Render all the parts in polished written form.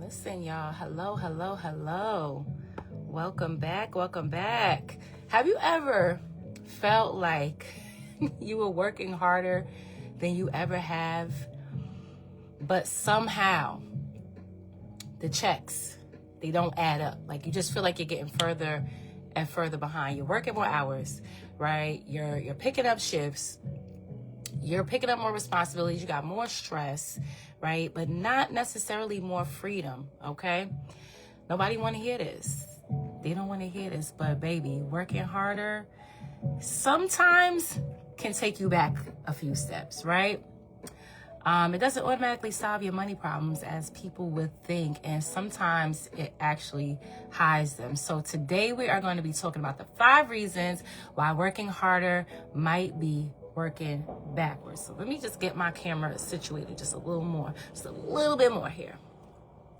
Listen, y'all. Hello. Welcome back. Have you ever felt like you were working harder than you ever have, but somehow the checks, they don't add up? Like, you just feel like you're getting further and further behind. You're working more hours, right? You're picking up shifts. You're picking up more responsibilities. You got more stress, right? But not necessarily more freedom, okay? Nobody want to hear this. They don't want to hear this, but baby, working harder sometimes can take you back a few steps, right? It doesn't automatically solve your money problems as people would think, and sometimes it actually hides them. So today we are going to be talking about the 5 reasons why working harder might be working backwards. So let me just get my camera situated just a little bit more here.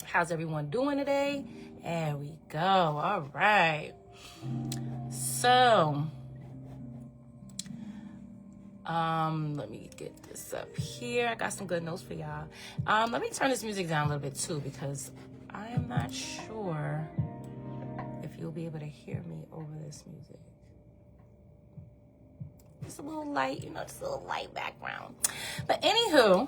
How's everyone doing today? There we go. All right. So, let me get this up here. I got some good notes for y'all. Let me turn this music down a little bit too, because I am not sure if you'll be able to hear me over this music. Just a little light, just a little light background. But anywho,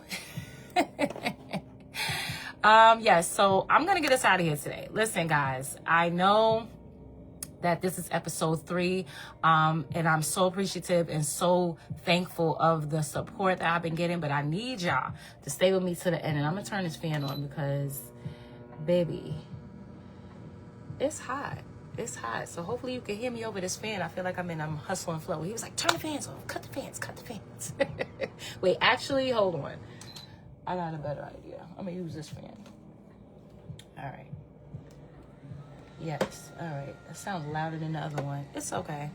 yes, so I'm going to get us out of here today. Listen, guys, I know that this is episode 3, and I'm so appreciative and so thankful of the support that I've been getting, but I need y'all to stay with me to the end, and I'm going to turn this fan on because, baby, it's hot. It's hot. So hopefully you can hear me over this fan. I feel like I'm in Hustle and Flow. He was like, turn the fans off. Cut the fans. Wait, actually, hold on. I got a better idea. I'm going to use this fan. All right. Yes. All right. That sounds louder than the other one. It's okay.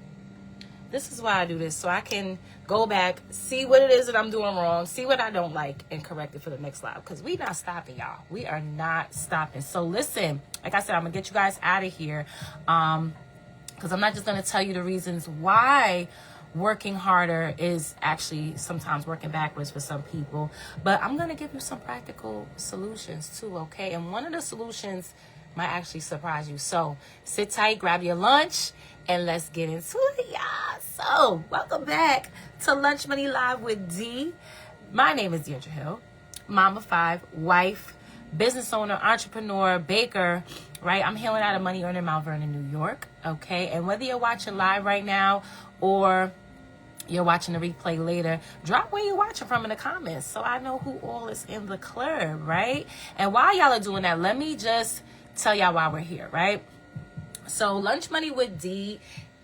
This is why I do this, so I can go back, see what it is that I'm doing wrong, see what I don't like, and correct it for the next live. Because we not stopping, y'all. We are not stopping. So listen, like I said, I'm going to get you guys out of here. Because I'm not just going to tell you the reasons why working harder is actually sometimes working backwards for some people. But I'm going to give you some practical solutions too, okay? And one of the solutions might actually surprise you. So sit tight, grab your lunch, and let's get into it, y'all. So welcome back to Lunch Money Live with D. My name is Deirdre Hill, mama 5, wife, business owner, entrepreneur, baker, right? I'm hailing out of Money Earning Mount Vernon, New York, okay? And whether you're watching live right now or you're watching the replay later, drop where you're watching from in the comments so I know who all is in the club, right? And while y'all are doing that, let me just tell y'all why we're here, right? So Lunch Money with D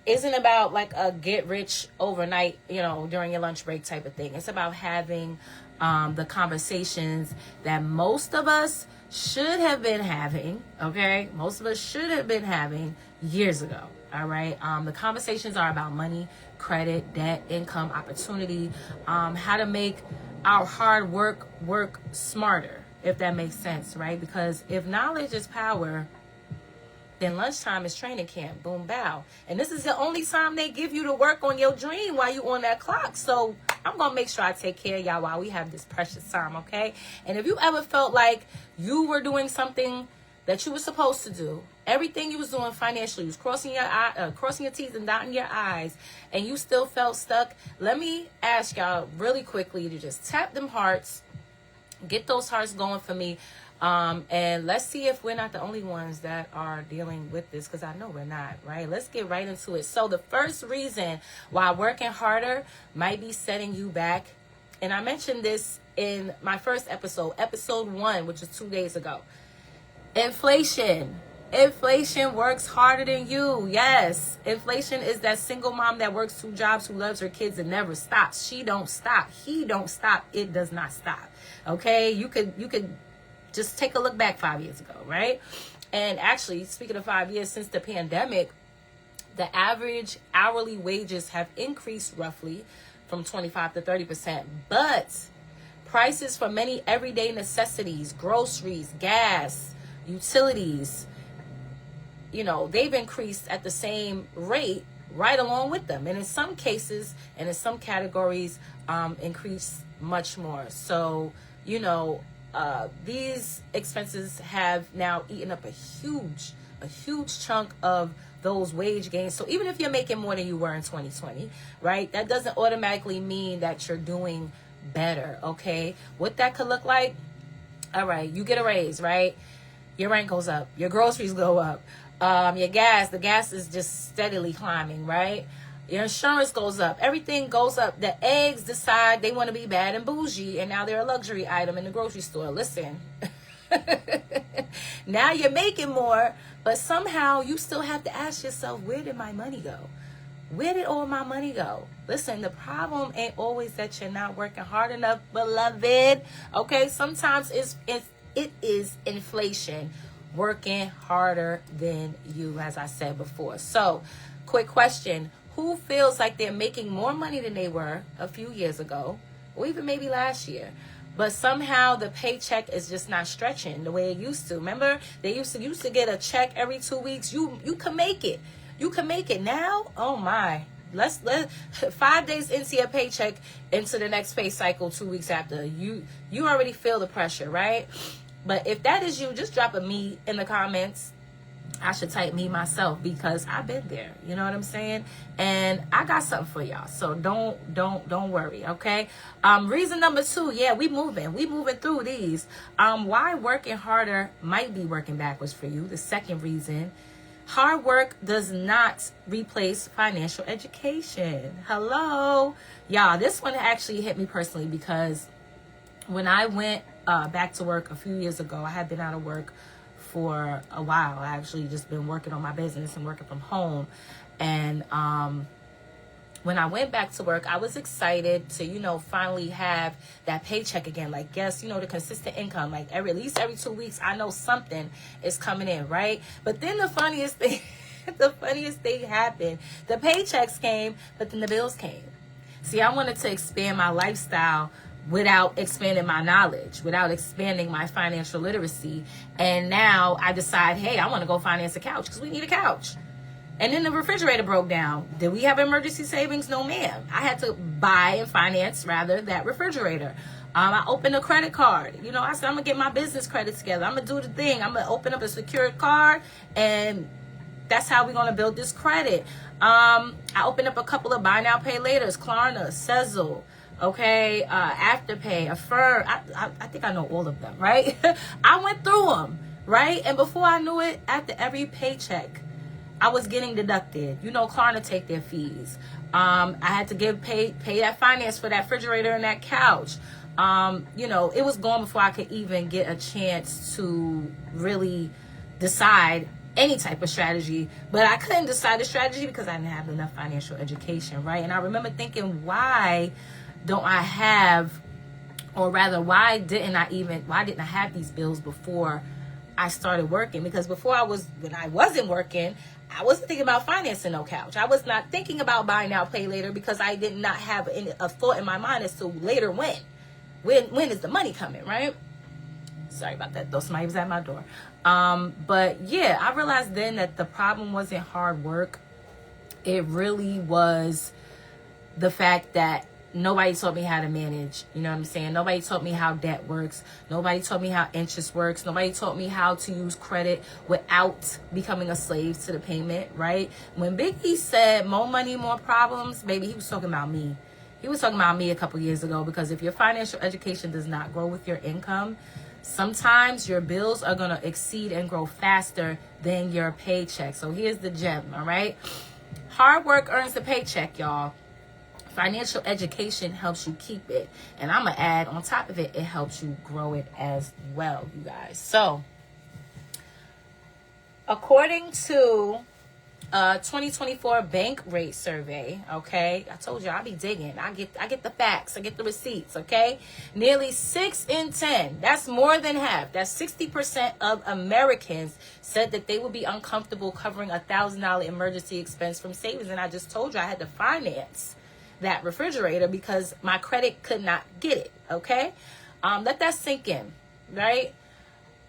isn't about like a get rich overnight, during your lunch break type of thing. It's about having the conversations that most of us should have been having, okay? Most of us should have been having years ago, all right? The conversations are about money, credit, debt, income, opportunity, how to make our hard work smarter, if that makes sense, right? Because if knowledge is power, then lunchtime is training camp. Boom, bow. And this is the only time they give you to work on your dream while you on that clock. So I'm going to make sure I take care of y'all while we have this precious time, okay? And if you ever felt like you were doing something that you were supposed to do, everything you was doing financially was crossing your T's and dotting your I's, and you still felt stuck, let me ask y'all really quickly to just tap them hearts, get those hearts going for me. And let's see if we're not the only ones that are dealing with this, because I know we're not, right? Let's get right into it. So the first reason why working harder might be setting you back, and I mentioned this in my first episode 1, which is 2 days ago. Inflation works harder than you. Yes, inflation is that single mom that works 2 jobs, who loves her kids and never stops. She don't stop. He don't stop. It does not stop. Okay, you could just take a look back 5 years ago, right? And actually, speaking of 5 years since the pandemic, the average hourly wages have increased roughly from 25 to 30%. But prices for many everyday necessities, groceries, gas, utilities, they've increased at the same rate right along with them. And in some cases and in some categories, increase much more. So, these expenses have now eaten up a huge chunk of those wage gains. So even if you're making more than you were in 2020, right, that doesn't automatically mean that you're doing better. Okay, what that could look like, all right, you get a raise, right, your rent goes up, your groceries go up, the gas is just steadily climbing, right, your insurance goes up, everything goes up. The eggs decide they want to be bad and bougie, and now they're a luxury item in the grocery store. Listen, now you're making more, but somehow you still have to ask yourself, where did my money go? Where did all my money go? Listen, the problem ain't always that you're not working hard enough, beloved. Okay, sometimes it is inflation working harder than you, as I said before. So, quick question. Who feels like they're making more money than they were a few years ago, or even maybe last year, but somehow the paycheck is just not stretching the way it used to? Remember, they used to get a check every 2 weeks. You can make it. You can make it now. Oh my. Let's 5 days into your paycheck, into the next pay cycle, 2 weeks after, you already feel the pressure, right? But if that is you, just drop a me in the comments. I should type me myself, because I've been there. You know what I'm saying? And I got something for y'all. So don't worry, okay? Reason number 2, yeah, we moving through these. Why working harder might be working backwards for you. The second reason, hard work does not replace financial education. Hello, y'all. This one actually hit me personally, because when I went back to work a few years ago, I had been out of work for a while. I actually just been working on my business and working from home. And when I went back to work, I was excited to, finally have that paycheck again. Like, yes, the consistent income, like at least every 2 weeks, I know something is coming in, right? But then the funniest thing happened. The paychecks came, but then the bills came. See, I wanted to expand my lifestyle without expanding my knowledge, without expanding my financial literacy. And now I decide, hey, I want to go finance a couch, because we need a couch. And then the refrigerator broke down. Did we have emergency savings? No, ma'am. I had to buy and finance, rather, that refrigerator. I opened a credit card. I said, I'm going to get my business credit together. I'm going to do the thing. I'm going to open up a secured card, and that's how we're going to build this credit. I opened up a couple of buy now, pay laters, Klarna, Sezzle, okay, Afterpay, Affirm. I think I know all of them, right? I went through them, right? And before I knew it, after every paycheck, I was getting deducted. Klarna take their fees. I had to pay that finance for that refrigerator and that couch. It was gone before I could even get a chance to really decide any type of strategy. But I couldn't decide the strategy because I didn't have enough financial education, right? And I remember thinking, why don't I have, or rather, why didn't I have these bills before I started working? Because when I wasn't working, I wasn't thinking about financing no couch. I was not thinking about buy now, pay later, because I did not have a thought in my mind as to later when is the money coming, right? Sorry about that, though. Somebody was at my door. But yeah, I realized then that the problem wasn't hard work. It really was the fact that nobody taught me how to manage. You know what I'm saying? Nobody taught me how debt works. Nobody taught me how interest works. Nobody taught me how to use credit without becoming a slave to the payment, right? When Biggie said more money, more problems, baby, he was talking about me. He was talking about me a couple years ago, because if your financial education does not grow with your income, sometimes your bills are going to exceed and grow faster than your paycheck. So here's the gem, all right? Hard work earns the paycheck, y'all. Financial education helps you keep it. And I'm going to add, on top of it, it helps you grow it as well, you guys. So, according to 2024 bank rate survey, okay, I told you I'll be digging. I get the facts. I get the receipts, okay? Nearly 6 in 10, that's more than half. That's 60% of Americans said that they would be uncomfortable covering $1,000 emergency expense from savings. And I just told you I had to finance that refrigerator because my credit could not get it, okay? Let that sink in, right?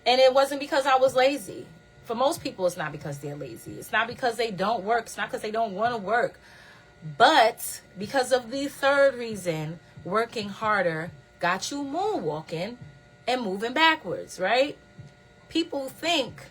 And it wasn't because I was lazy. For most people, it's not because they're lazy. It's not because they don't work. It's not because they don't want to work. But because of the third reason, working harder got you moonwalking and moving backwards, right? People think,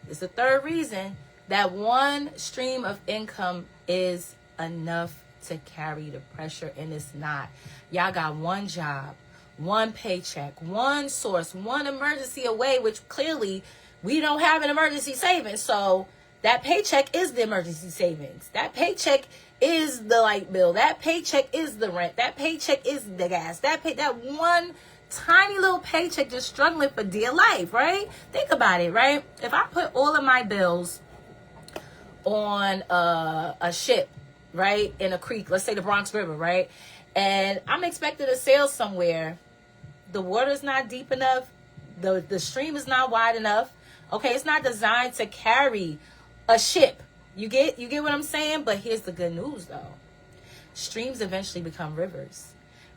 it's the third reason, that one stream of income is enough to carry the pressure, and it's not. Y'all got one job, one paycheck, one source, one emergency away, which clearly we don't have an emergency savings. So that paycheck is the emergency savings. That paycheck is the light bill. That paycheck is the rent. That paycheck is the gas. That one tiny little paycheck just struggling for dear life, right? Think about it, right? If I put all of my bills on a ship, right, in a creek, let's say the Bronx River, right, and I'm expected to sail somewhere, the water's not deep enough, the stream is not wide enough, okay, it's not designed to carry a ship. You get what I'm saying? But here's the good news, though. Streams eventually become rivers.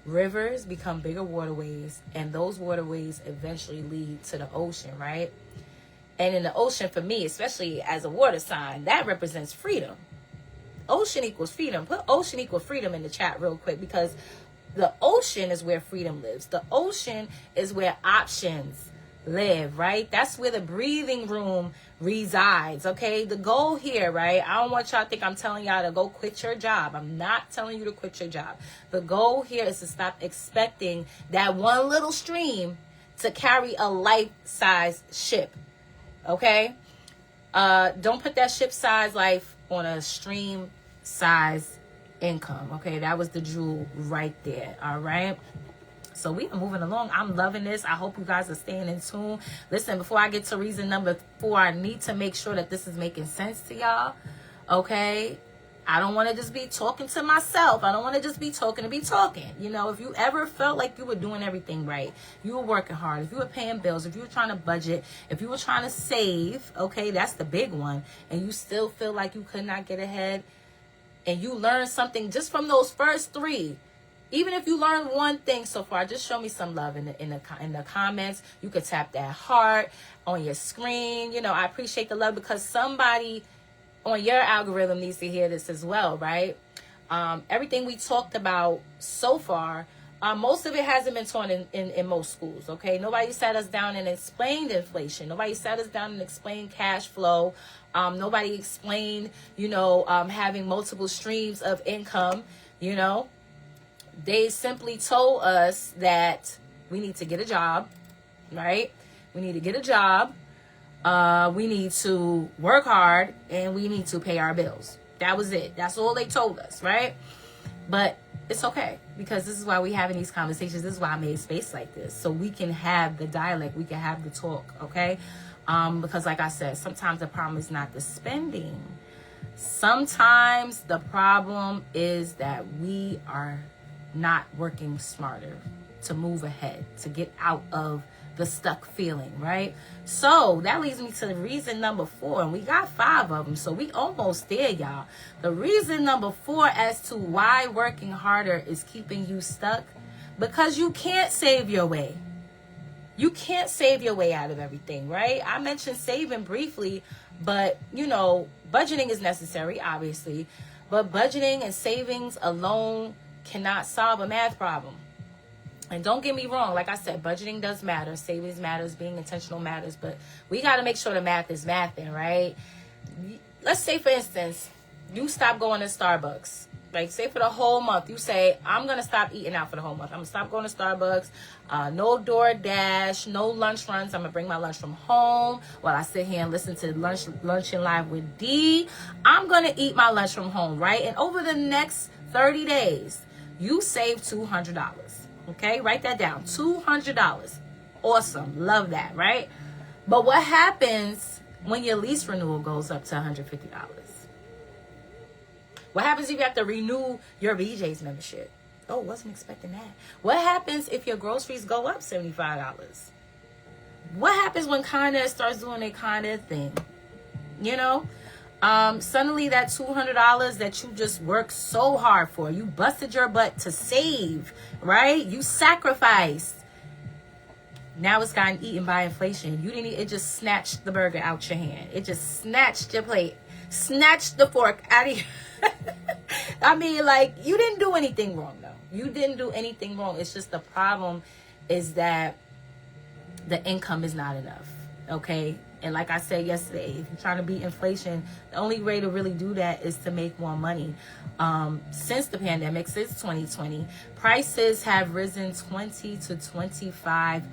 Rivers become bigger waterways, and those waterways eventually lead to the ocean, right? And in the ocean, for me, especially as a water sign, that represents freedom. Ocean equals freedom. Put ocean equals freedom in the chat real quick, because the ocean is where freedom lives. The ocean is where options live, right? That's where the breathing room resides, okay? The goal here, right? I don't want y'all to think I'm telling y'all to go quit your job. I'm not telling you to quit your job. The goal here is to stop expecting that one little stream to carry a life-size ship, okay? Don't put that ship-size life on a stream-size income, okay? That was the jewel right there, all right? So we are moving along. I'm loving this. I hope you guys are staying in tune. Listen, before I get to reason number 4, I need to make sure that this is making sense to y'all, okay? I don't want to just be talking to myself. I don't want to just be talking to be talking. You know, if you ever felt like you were doing everything right, you were working hard, if you were paying bills, if you were trying to budget, if you were trying to save, okay, that's the big one, and you still feel like you could not get ahead, and you learned something just from those first 3, even if you learned one thing so far, just show me some love in the comments. You could tap that heart on your screen. You know, I appreciate the love, because somebody on your algorithm needs to hear this as well, right? Everything we talked about so far, most of it hasn't been taught in most schools, okay? Nobody sat us down and explained inflation. Nobody sat us down and explained cash flow. Nobody explained, you know, having multiple streams of income, you know. They simply told us that we need to get a job, right? We need to get a job. We need to work hard, and we need to pay our bills. That was it. That's all they told us, right? But it's okay, because this is why we're having these conversations. This is why I made space like this, so we can have the dialect, we can have the talk, okay? Because like I said, sometimes the problem is not the spending. Sometimes the problem is that we are not working smarter to move ahead, to get out of the stuck feeling, right? So that leads me to the reason number 4, and we got 5 of them, so we almost there, y'all. The reason number 4 as to why working harder is keeping you stuck, because you can't save your way. You can't save your way out of everything, right? I mentioned saving briefly, but you know, budgeting is necessary, obviously, but budgeting and savings alone cannot solve a math problem. And don't get me wrong, like I said, budgeting does matter, savings matters, being intentional matters, but we got to make sure the math is mathing, right? Let's say, for instance, you stop going to Starbucks. Like, say for the whole month, you say, I'm going to stop eating out for the whole month. I'm going to stop going to Starbucks, no DoorDash, no lunch runs. I'm going to bring my lunch from home while I sit here and listen to Luncheon Live with D. I'm going to eat my lunch from home, right? And over the next 30 days, you save $200. Okay, write that down. $200. Awesome. Love that, right? But what happens when your lease renewal goes up to $150? What happens if you have to renew your BJ's membership? Oh, wasn't expecting that. What happens if your groceries go up $75? What happens when Con Ed starts doing a Con Ed thing? You know? Suddenly that $200 that you just worked so hard for, you busted your butt to save, right? You sacrificed. Now it's gotten eaten by inflation. You didn't. It just snatched the burger out your hand. It just snatched your plate, snatched the fork out of your. I mean, like, you didn't do anything wrong, though. You didn't do anything wrong. It's just the problem is that the income is not enough. Okay. And like I said yesterday, if you're trying to beat inflation, the only way to really do that is to make more money. Since the pandemic, since 2020, prices have risen 20 to 25%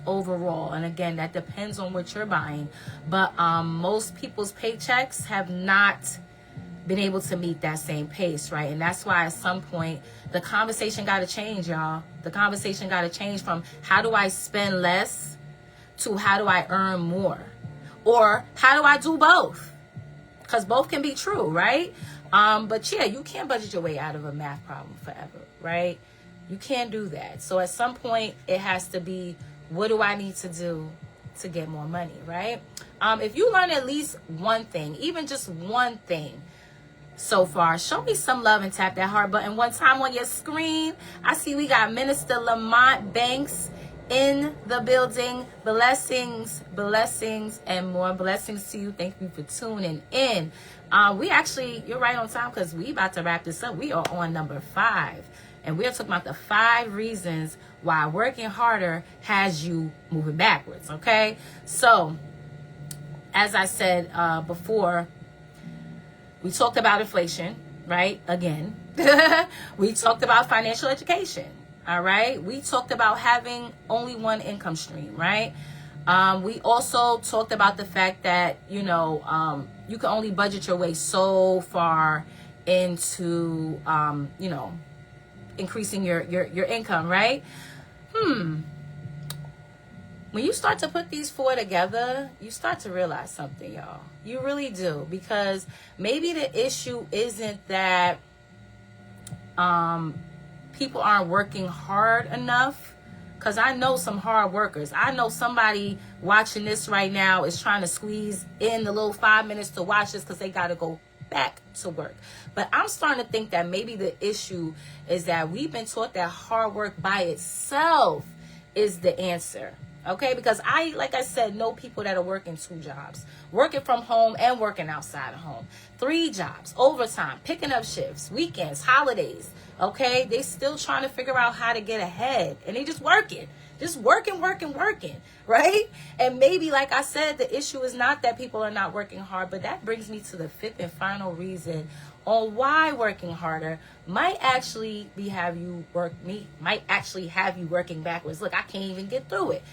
overall. And again, that depends on what you're buying. But most people's paychecks have not been able to meet that same pace, right? And that's why at some point the conversation got to change, y'all. The conversation got to change from how do I spend less to how do I earn more, or how do I do both? Because both can be true, right? But yeah, you can't budget your way out of a math problem forever, right? You can't do that. So at some point it has to be, what do I need to do to get more money, right? If you learn at least one thing, even just one thing so far, show me some love and tap that heart button one time on your screen. I see we got Minister Lamont Banks in the building. Blessings, blessings, and more blessings to you. Thank you for tuning in. We actually, you're right on time, because we about to wrap this up. We are on number 5, and we are talking about the 5 reasons why working harder has you moving backwards. Okay, so as I said before, we talked about inflation, right? Again, we talked about financial education. All right. We talked about having only one income stream, right? We also talked about the fact that, you can only budget your way so far into, increasing your income, right? When you start to put these 4 together, you start to realize something, y'all. You really do, because maybe the issue isn't that, people aren't working hard enough, because I know some hard workers. I know somebody watching this right now is trying to squeeze in the little 5 minutes to watch this because they got to go back to work. But I'm starting to think that maybe the issue is that we've been taught that hard work by itself is the answer. Okay, because like I said, know people that are working 2 jobs, working from home and working outside of home, 3 jobs, overtime, picking up shifts, weekends, holidays. Okay, they still trying to figure out how to get ahead, and they just working, right? And maybe, like I said, the issue is not that people are not working hard, but that brings me to the 5th and final reason on why working harder might actually have you working backwards. Look, I can't even get through it.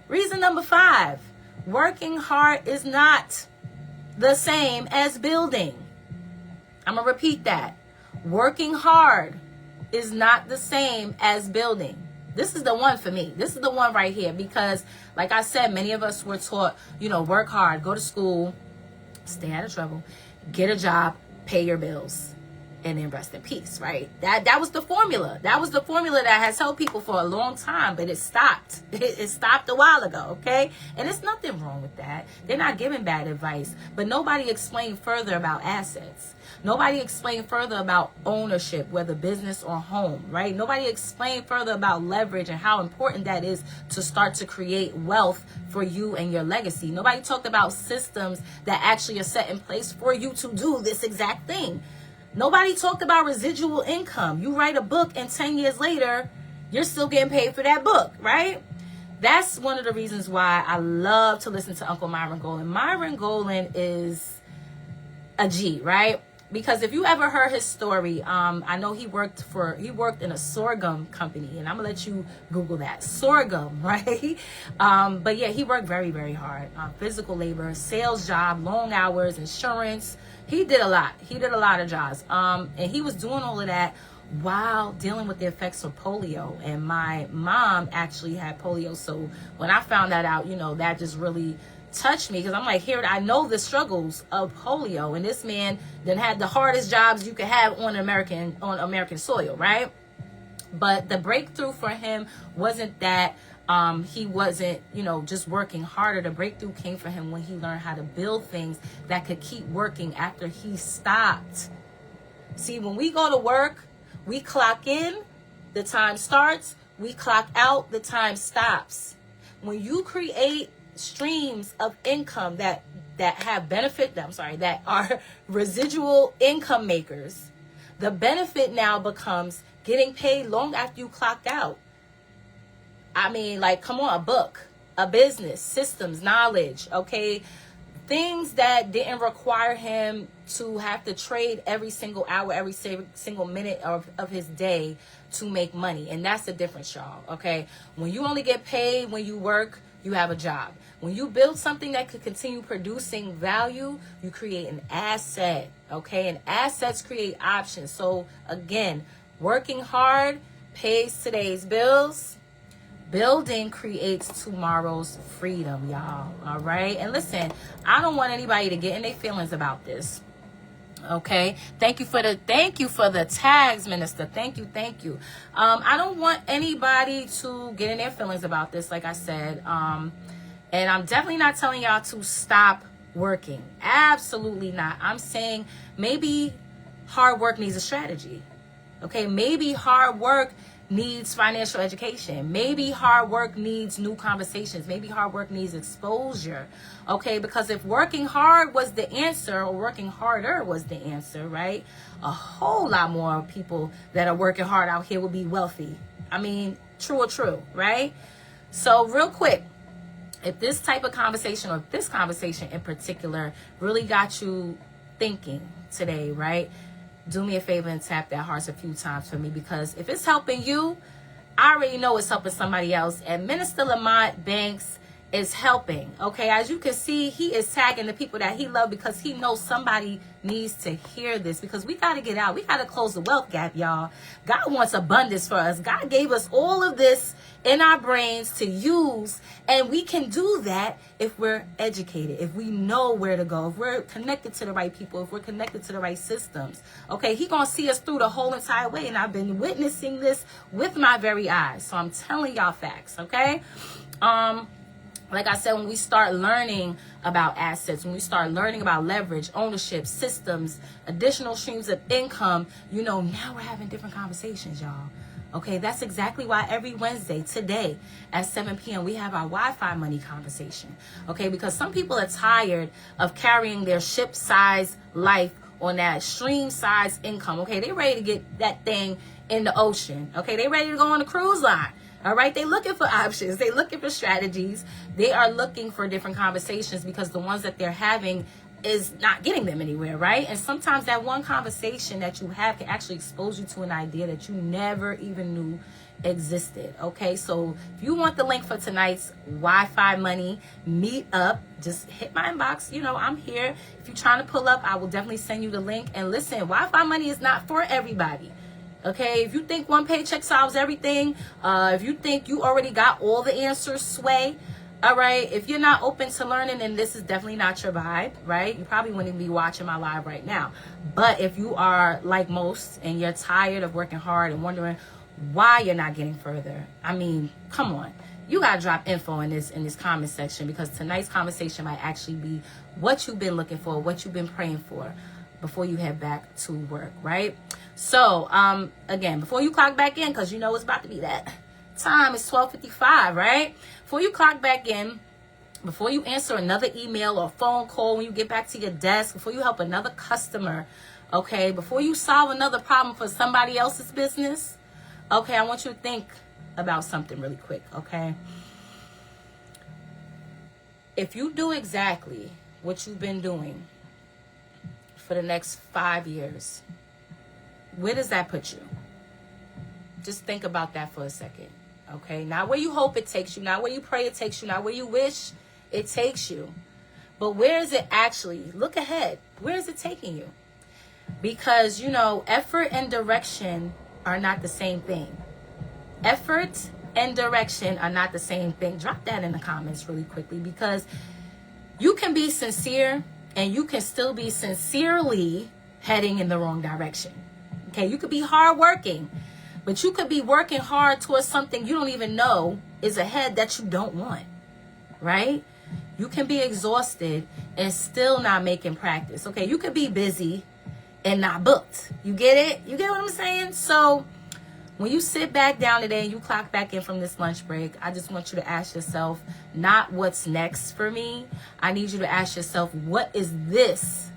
Reason number 5, working hard is not the same as building. I'm going to repeat that. Working hard is not the same as building. This is the one for me. This is the one right here, because like I said, many of us were taught, work hard, go to school, stay out of trouble, get a job, pay your bills, and then rest in peace, right? That was the formula. That was the formula that has helped people for a long time, but it stopped. It stopped a while ago, okay? And there's nothing wrong with that. They're not giving bad advice, but nobody explained further about assets. Nobody explained further about ownership, whether business or home, right? Nobody explained further about leverage and how important that is to start to create wealth for you and your legacy. Nobody talked about systems that actually are set in place for you to do this exact thing. Nobody talked about residual income. You write a book and 10 years later, you're still getting paid for that book, right? That's one of the reasons why I love to listen to Uncle Myron Golden. Myron Golden is a G, right? Because if you ever heard his story, I know he worked in a sorghum company, and I'm gonna let you Google that. Sorghum, right? But yeah, he worked very, very hard. Physical labor, sales job, long hours, insurance. He did a lot. He did a lot of jobs. And he was doing all of that while dealing with the effects of polio. And my mom actually had polio. So when I found that out, that just really touched me, because I'm like, here, I know the struggles of polio, and this man then had the hardest jobs you could have on American soil, right? But the breakthrough for him wasn't that he wasn't, just working harder. The breakthrough came for him when he learned how to build things that could keep working after he stopped. See, when we go to work, we clock in, the time starts, we clock out, the time stops. When you create streams of income that have benefit, that are residual income makers, the benefit now becomes getting paid long after you clocked out. I mean, like, come on, a book, a business, systems, knowledge, okay? Things that didn't require him to have to trade every single hour, every single minute of his day to make money. And that's the difference, y'all, okay? When you only get paid when you work, you have a job. When you build something that could continue producing value, you create an asset, okay? And assets create options. So again, working hard pays today's bills. Building creates tomorrow's freedom, y'all. All right. And listen, I don't want anybody to get in their feelings about this. Okay. Thank you for the tags, Minister. Thank you. I don't want anybody to get in their feelings about this, like I said. And I'm definitely not telling y'all to stop working. Absolutely not. I'm saying maybe hard work needs a strategy. Okay. Maybe hard work needs financial education. Maybe hard work needs new conversations. Maybe hard work needs exposure. Okay, because if working hard was the answer, or working harder was the answer, right? A whole lot more people that are working hard out here will be wealthy. I mean, true, right? So real quick, if this type of conversation, or this conversation in particular, really got you thinking today, right? Do me a favor and tap that heart a few times for me, because if it's helping you, I already know it's helping somebody else. And Minister Lamont Banks is helping. Okay, as you can see, he is tagging the people that he loves, because he knows somebody needs to hear this, because we got to get out. We got to close the wealth gap, y'all. God wants abundance for us. God gave us all of this in our brains to use, and we can do that if we're educated, if we know where to go, if we're connected to the right people, if we're connected to the right systems. Okay, he gonna see us through the whole entire way, and I've been witnessing this with my very eyes, so I'm telling y'all facts. Okay, like I said, when we start learning about assets, when we start learning about leverage, ownership, systems, additional streams of income, now we're having different conversations, y'all. Okay, that's exactly why every Wednesday, today at 7 p.m., we have our Wi-Fi money conversation. Okay, because some people are tired of carrying their ship-size life on that stream-size income. Okay, they're ready to get that thing in the ocean. Okay, they're ready to go on a cruise line. All right, they're looking for options. They're looking for strategies. They are looking for different conversations, because the ones that they're having is not getting them anywhere, right? And sometimes that one conversation that you have can actually expose you to an idea that you never even knew existed. Okay, so if you want the link for tonight's Wi-Fi money meet up, just hit my inbox. I'm here. If you're trying to pull up, I will definitely send you the link. And listen, Wi-Fi money is not for everybody. Okay, if you think one paycheck solves everything, if you think you already got all the answers, sway. All right, if you're not open to learning, then this is definitely not your vibe, right? You probably wouldn't be watching my live right now. But if you are like most, and you're tired of working hard and wondering why you're not getting further, I mean, come on. You got to drop info in this comment section, because tonight's conversation might actually be what you've been looking for, what you've been praying for before you head back to work, right? So, again, before you clock back in, because it's about to be that time, it's 12:55, right? Before you clock back in, before you answer another email or phone call when you get back to your desk, before you help another customer, okay, before you solve another problem for somebody else's business, okay, I want you to think about something really quick, okay? If you do exactly what you've been doing for the next 5 years, where does that put you? Just think about that for a second. Okay, not where you hope it takes you, not where you pray it takes you, not where you wish it takes you, but where is it actually? Look ahead. Where is it taking you? Because, effort and direction are not the same thing. Effort and direction are not the same thing. Drop that in the comments really quickly, because you can be sincere and you can still be sincerely heading in the wrong direction. Okay, you could be hardworking, but you could be working hard towards something you don't even know is ahead that you don't want, right? You can be exhausted and still not making practice. Okay, you could be busy and not booked. You get it? You get what I'm saying? So when you sit back down today and you clock back in from this lunch break, I just want you to ask yourself, not what's next for me. I need you to ask yourself, what is this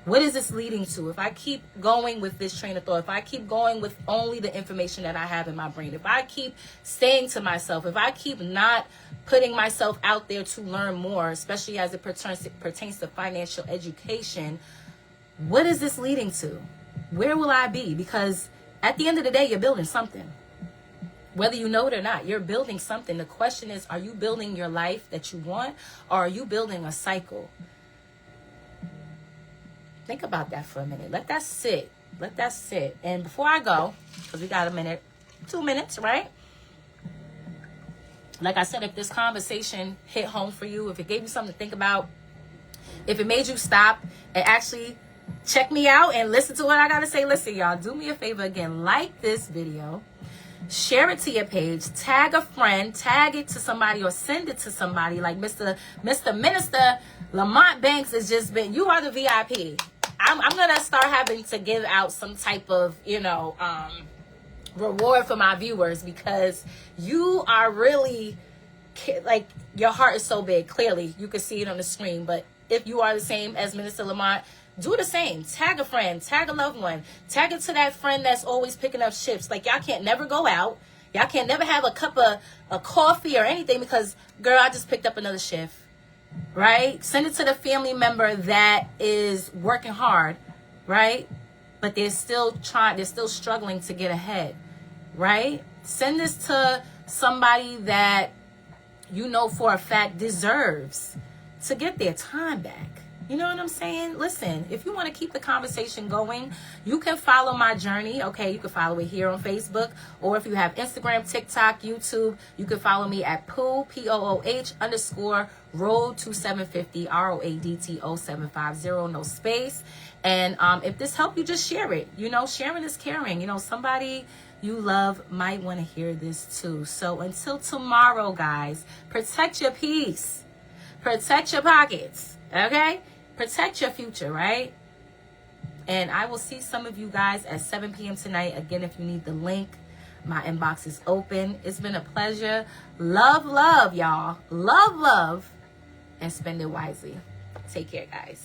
What is this leading to? If I keep going with this train of thought, if I keep going with only the information that I have in my brain, if I keep saying to myself, if I keep not putting myself out there to learn more, especially as it pertains to financial education, what is this leading to? Where will I be? Because at the end of the day, you're building something. Whether you know it or not, you're building something. The question is, are you building your life that you want, or are you building a cycle? Think about that for a minute. Let that sit. Let that sit. And before I go, because we got a minute, 2 minutes, right? Like I said, if this conversation hit home for you, if it gave you something to think about, if it made you stop and actually check me out and listen to what I got to say, listen, y'all, do me a favor again. Like this video. Share it to your page. Tag a friend. Tag it to somebody or send it to somebody. Like Mr. Minister Lamont Banks has just been, you are the VIP. I'm going to start having to give out some type of, reward for my viewers, because you are really, like, your heart is so big. Clearly, you can see it on the screen. But if you are the same as Minister Lamont, do the same. Tag a friend. Tag a loved one. Tag it to that friend that's always picking up shifts. Like, y'all can't never go out. Y'all can't never have a cup of a coffee or anything because, girl, I just picked up another shift. Right? Send it to the family member that is working hard, right? But they're still struggling to get ahead, right? Send this to somebody that you know for a fact deserves to get their time back. You know what I'm saying? Listen, if you want to keep the conversation going, you can follow my journey. Okay, you can follow it here on Facebook. Or if you have Instagram, TikTok, YouTube, you can follow me at Pooh, P-O-O-H _ Road to 750, ROADTO 750, no space. And if this helped you, just share it. You know, sharing is caring. You know, somebody you love might want to hear this too. So until tomorrow, guys, protect your peace. Protect your pockets. Okay? Protect your future, right? And I will see some of you guys at 7 p.m. tonight. Again, if you need the link, my inbox is open. It's been a pleasure. Love, love, y'all. Love, love. And spend it wisely. Take care, guys.